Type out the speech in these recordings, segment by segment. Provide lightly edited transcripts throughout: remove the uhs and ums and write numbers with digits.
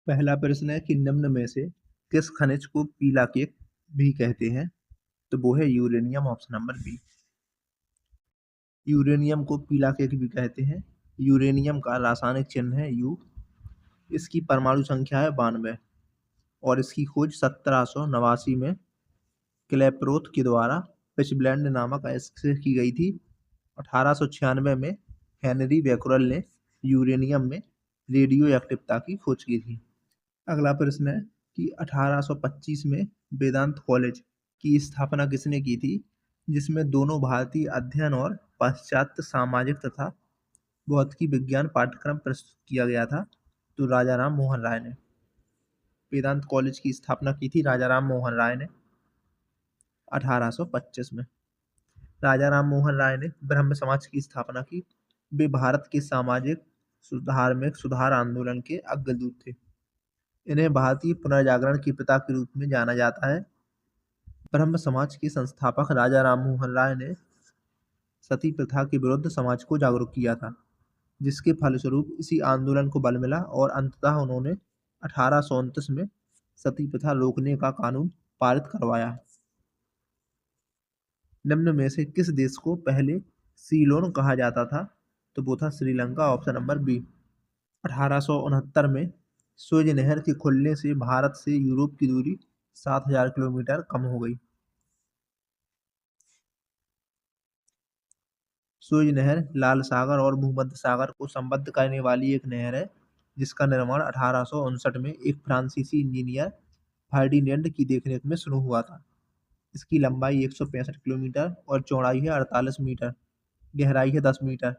पहला प्रश्न है कि निम्न में से किस खनिज को पीला केक भी कहते हैं? तो वो है uranium, option number B. Uranium को पीला केक भी कहते हैं। यूरेनियम का रासायनिक चिन्ह है यू। इसकी परमाणु संख्या है 92 और इसकी खोज 1789 में क्लेप्रोथ के द्वारा पिचब्लेंड नामक अयस्क से की गई थी। 1896 में हेनरी बैक्यूरेल ने यूरेनियम में रेडियो एक्टिवता की खोज की थी। अगला प्रश्न है कि 1825 में वेदांत कॉलेज की स्थापना किसने की थी, जिसमें दोनों भारतीय अध्ययन और पाश्चात्य सामाजिक तथा भौतिकी विज्ञान पाठ्यक्रम प्रस्तुत किया गया था? तो राजा राम मोहन राय ने। वेदांत कॉलेज की स्थापना की थी राजा राम मोहन राय ने 1825 में। राजा राम मोहन राय ने ब्रह्म समाज की स्थापना की। वे भारत के सामाजिक धार्मिक सुधार आंदोलन के अग्रदूत थे। इन्हें भारतीय पुनर्जागरण के पिता के रूप में जाना जाता है। ब्रह्म समाज के संस्थापक राजा राम मोहन राय ने सती प्रथा के विरुद्ध समाज को जागरूक किया था, जिसके फलस्वरूप इसी आंदोलन को बल मिला और अंततः उन्होंने 1829 में सती प्रथा रोकने का कानून पारित करवाया। निम्न में से किस देश को पहले सीलोन कहा जाता था? तो वो था श्रीलंका, ऑप्शन नंबर बी। 1869 में सुएज नहर के खुलने से भारत से यूरोप की दूरी 7000 किलोमीटर कम हो गई। सुएज नहर लाल सागर और भूमध्य सागर को संबद्ध करने वाली एक नहर है, जिसका निर्माण 1859 में एक फ्रांसीसी इंजीनियर फर्डिनेंड की देखरेख में शुरू हुआ था। इसकी लंबाई 165 किलोमीटर और चौड़ाई है 48 मीटर, गहराई है 10 मीटर।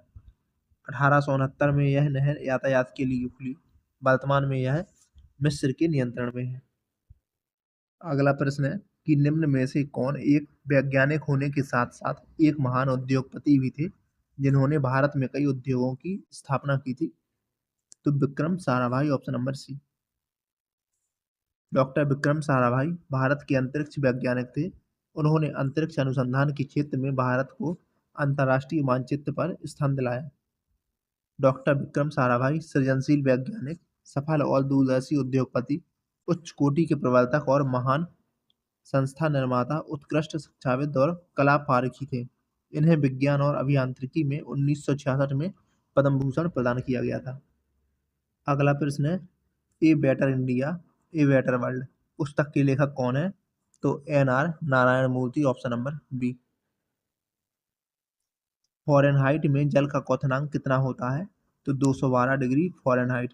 1869 में यह नहर यातायात के लिए खुली। वर्तमान में यह मिस्र के नियंत्रण में है। अगला प्रश्न है कि निम्न में से कौन एक वैज्ञानिक होने के साथ साथ एक महान उद्योगपति भी थे, जिन्होंने भारत में कई उद्योगों की स्थापना की थी? तो Vikram Sarabhai, option number C. Doctor Vikram Sarabhai Bharat के अंतरिक्ष वैज्ञानिक थे। उन्होंने अंतरिक्ष अनुसंधान के क्षेत्र में भारत को अंतर्राष्ट्रीय मानचित्र पर स्थान दिलाया। डॉक्टर विक्रम साराभाई सृजनशील वैज्ञानिक, सफल और दूरदर्शी उद्योगपति, उच्च कोटि के प्रवर्तक और महान संस्था निर्माता, उत्कृष्ट शिक्षाविद और कला पारखी थे। इन्हें विज्ञान और अभियांत्रिकी में 1966 में पद्म भूषण प्रदान किया गया था। अगला प्रश्न है a better India a better world पुस्तक के लेखक कौन है? तो एन.आर. नारायण मूर्ति, ऑप्शन नंबर बी। फ़ारेनहाइट में जल का क्वथनांक कितना होता है? तो 212 डिग्री फ़ारेनहाइट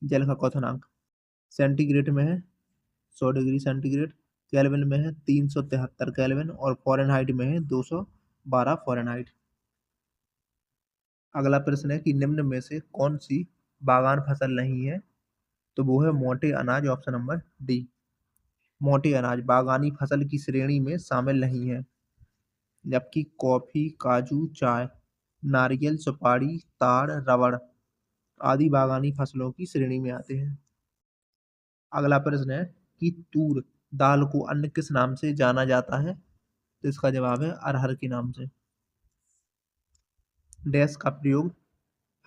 जल का क्वथनांक। सेंटीग्रेड में है 100 डिग्री सेंटीग्रेड, केल्विन में है 373 केल्विन और फ़ारेनहाइट में है 212 फ़ारेनहाइट। अगला प्रश्न है कि निम्न में से कौन सी बागान फसल नहीं है? तो वो है मोटे अनाज, ऑप्शन नंबर डी। मोटे अनाज बागानी फसल की श्रेणी में शामिल नहीं है, जबकि कॉफी, काजू, चाय, नारियल, सुपारी, ताड़, रबड़ आदि बागानी फसलों की श्रेणी में आते हैं। अगला प्रश्न है कि तूर दाल को अन्य किस नाम से जाना जाता है? तो इसका जवाब है अरहर के नाम से। डैश का प्रयोग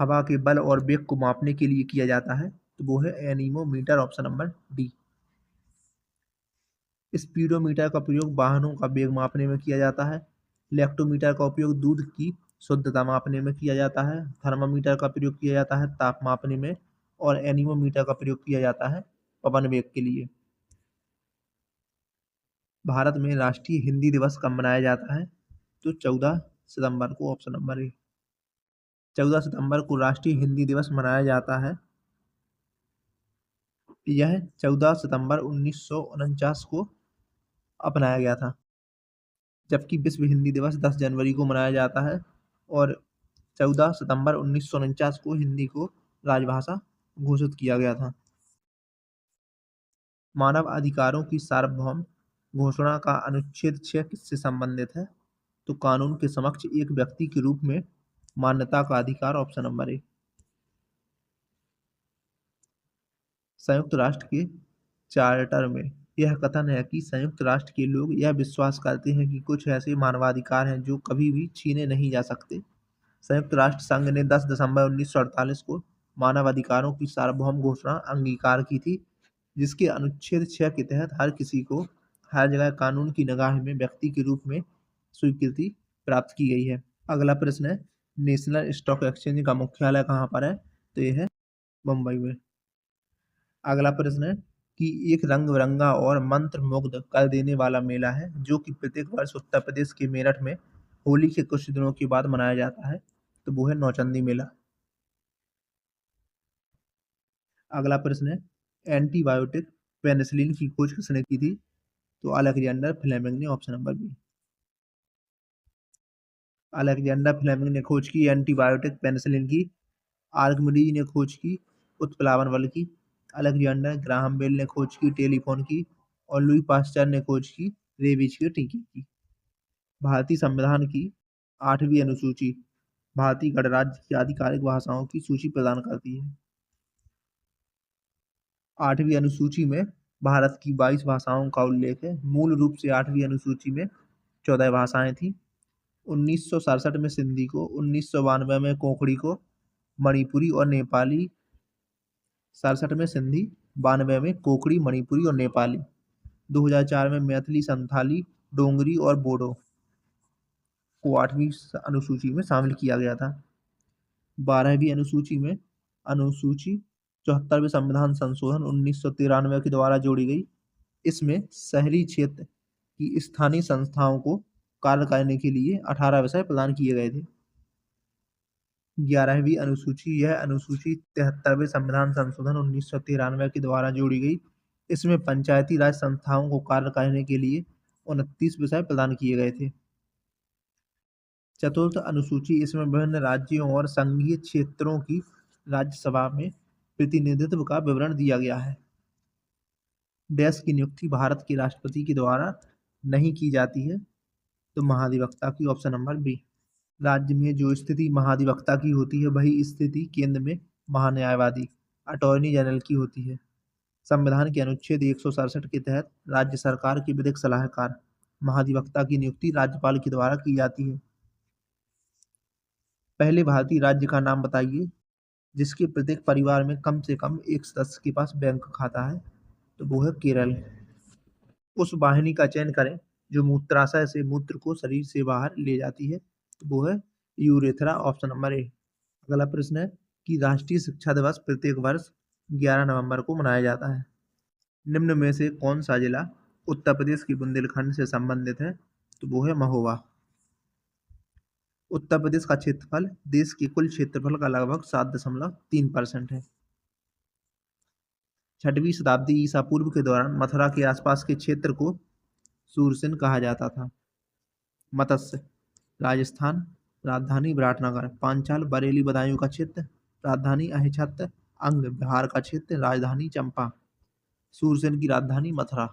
हवा के बल और वेग को मापने के लिए किया जाता है? तो वो है anemometer, option number D. Speedometer का प्रयोग वाहनों का वेग मापने में किया जाता है। लैक्टोमीटर का उपयोग दूध की शुद्धता मापने में किया जाता है। थर्मामीटर का प्रयोग किया जाता है ताप मापने में। और एनीमोमीटर का प्रयोग किया जाता है पवन वेग के लिए। भारत में राष्ट्रीय हिंदी दिवस कब मनाया जाता है? तो 14 सितंबर को, ऑप्शन नंबर ए। 14 सितंबर को राष्ट्रीय हिंदी दिवस मनाया जाता है। यह 14 सितंबर 1949 को अपनाया गया था, जबकि विश्व हिंदी दिवस 10 जनवरी को मनाया जाता है और 14 सितंबर 1949 को हिंदी को राजभाषा घोषित किया गया था। मानव अधिकारों की सार्वभौम घोषणा का अनुच्छेद 6 किससे संबंधित है? तो कानून के समक्ष एक व्यक्ति के रूप में मान्यता का अधिकार, ऑप्शन नंबर ए। संयुक्त राष्ट्र के चार्टर में यह कथन है कि संयुक्त राष्ट्र के लोग यह विश्वास करते हैं कि कुछ ऐसे मानवाधिकार हैं जो कभी भी छीने नहीं जा सकते। संयुक्त राष्ट्र संघ ने 10 दिसंबर 1948 को मानवाधिकारों की सार्वभौम घोषणा अंगीकार की थी, जिसके अनुच्छेद 6 के तहत हर किसी को हर जगह कानून की निगाह में व्यक्ति के रूप में स्वीकृति प्राप्त की गई है। अगला प्रश्न है, नेशनल स्टॉक एक्सचेंज का मुख्यालय कहाँ पर है? तो यह है मुंबई में। अगला प्रश्न है कि एक रंग बिरंगा और मंत्र मुग्ध कर देने वाला मेला है जो कि प्रत्येक वर्ष उत्तर प्रदेश के मेरठ में होली के कुछ दिनों के बाद मनाया जाता है, तो वो है नौचंदी मेला। अगला प्रश्न है, एंटीबायोटिक पेनिसिलिन की खोज किसने की थी? तो अलेक्जेंडर फ्लेमिंग ने, option number B. Alexander Fleming ने खोज की एंटीबायोटिक पेनिसिलिन की। आर्किमिडीज ने खोज की उत्प्लावन बल की। अलेक्जेंडर ग्राहम बेल ने खोज की टेलीफोन की। और लुई पास्चर ने खोज की रेबीज के टीके की। भारतीय संविधान की 8वीं अनुसूची भारतीय गणराज्य की आधिकारिक भाषाओं की सूची प्रदान करती है। 8वीं अनुसूची में भारत की 22 भाषाओं का उल्लेख है। मूल रूप से 8वीं अनुसूची में 14 भाषाएं थीं। 1967 में सिंधी को, 1992 में कोंकणी को, मणिपुरी और नेपाली। 67 में सिंधी, 92 में कोंकणी, मणिपुरी और नेपाली। 2004 में मैथिली, संथाली, डोगरी और बोडो को 8वीं अनुसूची में शामिल किया गया था। 12वीं अनुसूची में अनुसूची 74वें संविधान संशोधन 1993 के द्वारा जोड़ी गई। इसमें शहरी क्षेत्र की स्थानीय संस्थाओं को कार्य करने के लिए 18 विषय प्रदान किए गए थे। 11वीं अनुसूची, यह अनुसूची 73वें संविधान संशोधन 1993 के द्वारा जोड़ी गई। इसमें पंचायती राज संस्थाओं को कार्य करने के लिए 29 विषय प्रदान किए गए थे। चतुर्थ अनुसूची, इसमें विभिन्न राज्यों और संघीय क्षेत्रों की राज्यसभा में प्रतिनिधित्व का विवरण दिया गया है। डैश की नियुक्ति भारत के राष्ट्रपति के द्वारा नहीं की जाती है, तो महाधिवक्ता की, ऑप्शन नंबर बी। राज्य में जो स्थिति महाधिवक्ता की होती है वही स्थिति केंद्र में महान्यायवादी अटॉर्नी जनरल की होती है। संविधान के अनुच्छेद 167 के तहत राज्य सरकार के विधिक सलाहकार महाधिवक्ता की नियुक्ति राज्यपाल के द्वारा की जाती है। पहले भारतीय राज्य का नाम बताइए जिसके प्रत्येक परिवार में कम से कम एक सदस्य के पास बैंक खाता है, तो वो है केरल। उस वाहिनी का चयन करें जो मूत्राशय से मूत्र को शरीर से बाहर ले जाती है, तो वो है यूरेथ्रा, ऑप्शन नंबर ए। अगला प्रश्न है कि राष्ट्रीय शिक्षा दिवस प्रत्येक वर्ष 11 नवंबर को मनाया जाता है। निम्न में से कौन सा जिला उत्तर प्रदेश के बुंदेलखंड से संबंधित है? तो वो है महोबा। उत्तर प्रदेश का क्षेत्रफल देश के कुल क्षेत्रफल का लगभग 7.3% है। 6वीं शताब्दी ईसा पूर्व के दौरान मथुरा के आसपास के क्षेत्र को सूरसेन कहा जाता था। मत्स्य, राजस्थान, राजधानी विराटनगर। पांचाल, बरेली बदायूं का क्षेत्र, राजधानी अहिच्छत्र। अंग, बिहार का क्षेत्र, राजधानी चंपा। सूरसेन की राजधानी मथुरा।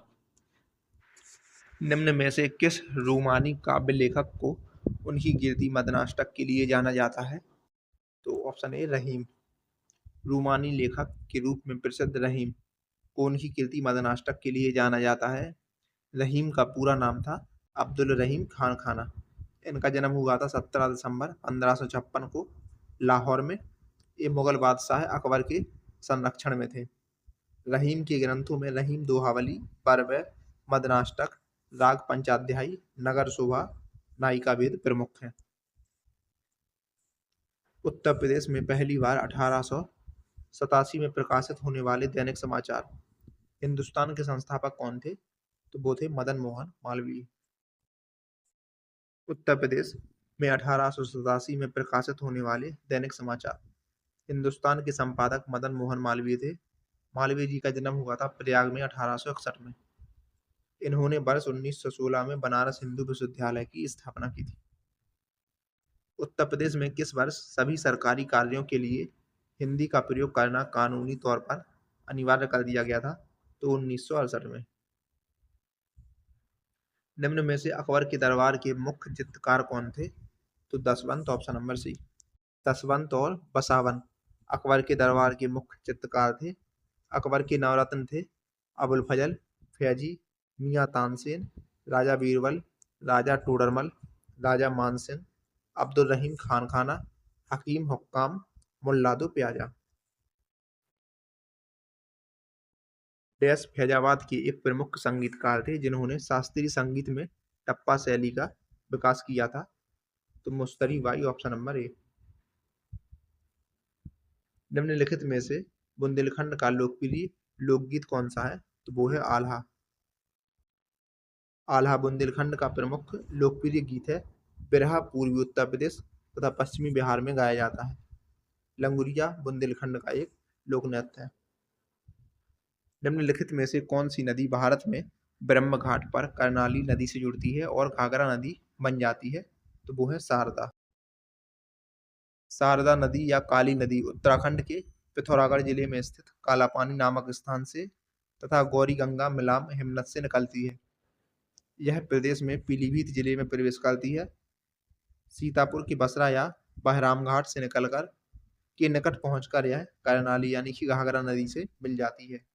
निम्न में से किस रोमानी काव्य लेखक को उनकी कीर्ति मदनाष्टक के लिए जाना जाता है? तो ऑप्शन ए रहीम। रोमानी लेखक के रूप में प्रसिद्ध रहीम को उनकी कीर्ति मदनाष्टक के लिए जाना जाता है। रहीम का पूरा नाम था अब्दुल रहीम खान खाना। इनका जन्म हुआ था 17 दिसंबर 1556 को लाहौर में। ये मुगल बादशाह अकबर के संरक्षण में थे। रहीम के ग्रंथों में रहीम दोहावली, पर्व, मदनाष्टक, राग पंचाध्यायी, नगर शोभा, नायिका भेद प्रमुख हैं। उत्तर प्रदेश में पहली बार 1887 में प्रकाशित होने वाले दैनिक समाचार हिंदुस्तान के संस्थापक कौन थे? तो वो थे मदन मोहन मालवीय। उत्तर प्रदेश में 1887 में प्रकाशित होने वाले दैनिक समाचार हिंदुस्तान के संपादक मदन मोहन मालवीय थे। मालवीय जी का जन्म हुआ था प्रयाग में 1861 में। इन्होंने वर्ष 1916 में बनारस हिंदू विश्वविद्यालय की स्थापना की थी। उत्तर प्रदेश में किस वर्ष सभी सरकारी कार्यों के लिए हिंदी का प्रयोग करना कानूनी तौर पर अनिवार्य कर दिया गया था? तो 1968 में। निम्न में से अकबर के दरबार के मुख्य चित्रकार कौन थे? तो दसवंत, ऑप्शन नंबर सी। दसवंत और बसावन अकबर के दरबार के मुख्य चित्रकार थे। अकबर के नवरत्न थे अबुल फजल, फैजी, मियाँ तानसेन, राजा बीरबल, राजा टोडरमल, राजा मानसिंह, अब्दुल रहीम खान खाना, हकीम हुक्काम, मुल्ला दो प्याजा। डैश फैजाबाद के एक प्रमुख संगीतकार थे जिन्होंने शास्त्रीय संगीत में टप्पा शैली का विकास किया था। तो मुस्तरी बाई ऑप्शन नंबर ए। निम्नलिखित में से बुंदेलखंड का लोकप्रिय लोकगीत कौन सा है? तो वो है आल्हा। आल्हा बुंदेलखंड का प्रमुख लोकप्रिय गीत है। बिरहा पूर्वी उत्तर प्रदेश तथा पश्चिमी बिहार में गाया जाता है। लंगुरिया बुंदेलखंड का एक लोक नृत्य है। निम्नलिखित में से कौन सी नदी भारत में ब्रह्म घाट पर कर्णाली नदी से जुड़ती है और घाघरा नदी बन जाती है? तो वो है शारदा। शारदा नदी या काली नदी उत्तराखंड के पिथौरागढ़ जिले में स्थित कालापानी नामक स्थान से तथा गौरी गंगा मिलाम हिमनद से निकलती है। यह प्रदेश में पीलीभीत जिले में प्रवेश करती है। सीतापुर की बसरा या बहराम घाट से निकलकर के निकट पहुंचकर यह कर्णाली यानी कि घाघरा नदी से मिल जाती है।